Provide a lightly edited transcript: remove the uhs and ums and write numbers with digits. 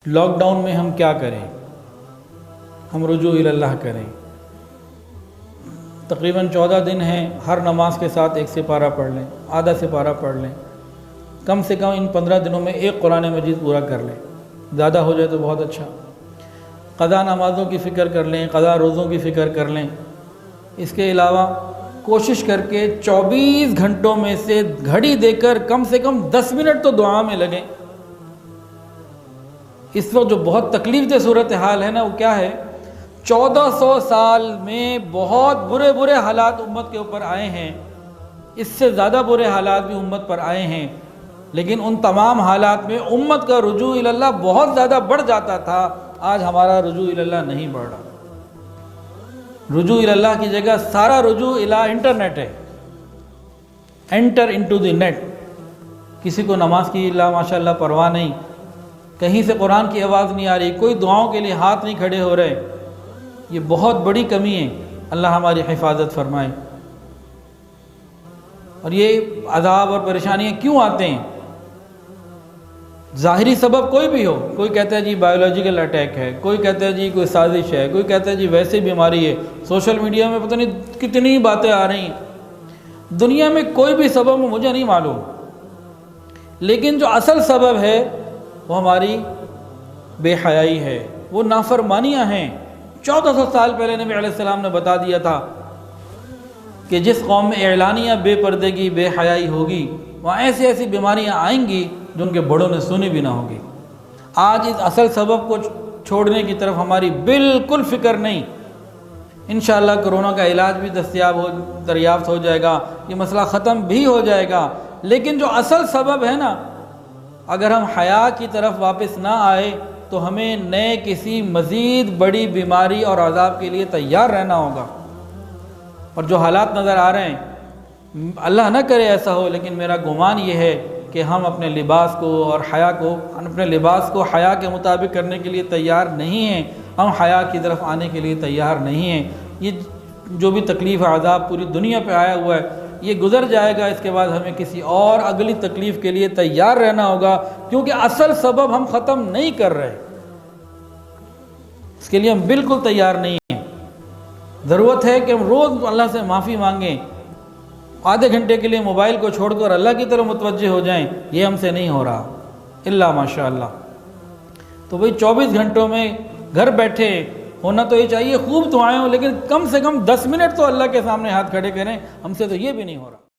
Lock down میں ہم کیا کریں؟ ہم رجوع اللہ کریں۔ تقریباً 14 دن ہیں، ہر نماز کے ساتھ ایک سپارہ پڑھ لیں، آدھا سپارہ پڑھ لیں، کم سے کم ان 15 دنوں میں ایک قرآن مجید پورا کر لیں، زیادہ ہو جائے تو بہت اچھا۔ قضا نمازوں کی فکر کر لیں، قضا روزوں کی فکر کر لیں۔ اس کے علاوہ کوشش کر کے 24 گھنٹوں میں سے گھڑی دے کر کم سے کم 10 منٹ تو دعا میں لگیں۔ اس وقت جو بہت تکلیف دہ صورتحال ہے نا، وہ کیا ہے؟ 1400 سال میں بہت برے حالات امت کے اوپر آئے ہیں، اس سے زیادہ برے حالات بھی امت پر آئے ہیں، لیکن ان تمام حالات میں امت کا رجوع اللہ بہت زیادہ بڑھ جاتا تھا۔ آج ہمارا رجوع اللہ نہیں بڑھ رہا۔ رجوع اللہ کی جگہ سارا رجوع انٹرنیٹ ہے، انٹر انٹو دی نیٹ۔ کسی کو نماز کی ماشاءاللہ پرواہ نہیں، کہیں سے قرآن کی آواز نہیں آ رہی، کوئی دعاؤں کے لیے ہاتھ نہیں کھڑے ہو رہے۔ یہ بہت بڑی کمی ہے، اللہ ہماری حفاظت فرمائے۔ اور یہ عذاب اور پریشانیاں کیوں آتے ہیں؟ ظاہری سبب کوئی بھی ہو، کوئی کہتا ہے جی بایولوجیکل اٹیک ہے، کوئی کہتا ہے جی کوئی سازش ہے، کوئی کہتا ہے جی ویسے بیماری ہے۔ سوشل میڈیا میں پتہ نہیں کتنی باتیں آ رہی ہیں۔ دنیا میں کوئی بھی سبب مجھے نہیں معلوم، لیکن جو اصل سبب ہے وہ ہماری بے حیائی ہے، وہ نافرمانیاں ہیں۔ 1400 سال پہلے نبی علیہ السلام نے بتا دیا تھا کہ جس قوم میں اعلانیہ بے پردگی، بے حیائی ہوگی، وہاں ایسی بیماریاں آئیں گی جو ان کے بڑوں نے سنی بھی نہ ہوگی۔ آج اس اصل سبب کو چھوڑنے کی طرف ہماری بالکل فکر نہیں۔ انشاءاللہ کرونا کا علاج بھی دریافت ہو جائے گا، یہ مسئلہ ختم بھی ہو جائے گا، لیکن جو اصل سبب ہے نا، اگر ہم حیا کی طرف واپس نہ آئے تو ہمیں نئے کسی مزید بڑی بیماری اور عذاب کے لیے تیار رہنا ہوگا۔ اور جو حالات نظر آ رہے ہیں، اللہ نہ کرے ایسا ہو، لیکن میرا گمان یہ ہے کہ ہم اپنے لباس کو اور اپنے لباس کو حیا کے مطابق کرنے کے لیے تیار نہیں ہیں، ہم حیا کی طرف آنے کے لیے تیار نہیں ہیں۔ یہ جو بھی تکلیف عذاب پوری دنیا پہ آیا ہوا ہے، یہ گزر جائے گا، اس کے بعد ہمیں کسی اور اگلی تکلیف کے لیے تیار رہنا ہوگا، کیونکہ اصل سبب ہم ختم نہیں کر رہے، اس کے لیے ہم بالکل تیار نہیں ہیں۔ ضرورت ہے کہ ہم روز اللہ سے معافی مانگیں، آدھے گھنٹے کے لیے موبائل کو چھوڑ کر اللہ کی طرف متوجہ ہو جائیں، یہ ہم سے نہیں ہو رہا الا ماشاءاللہ۔ تو بھئی 24 گھنٹوں میں گھر بیٹھے ہونا تو یہ چاہیے، خوب دعائیں ہوں، لیکن کم سے کم 10 منٹ تو اللہ کے سامنے ہاتھ کھڑے کریں، ہم سے تو یہ بھی نہیں ہو رہا۔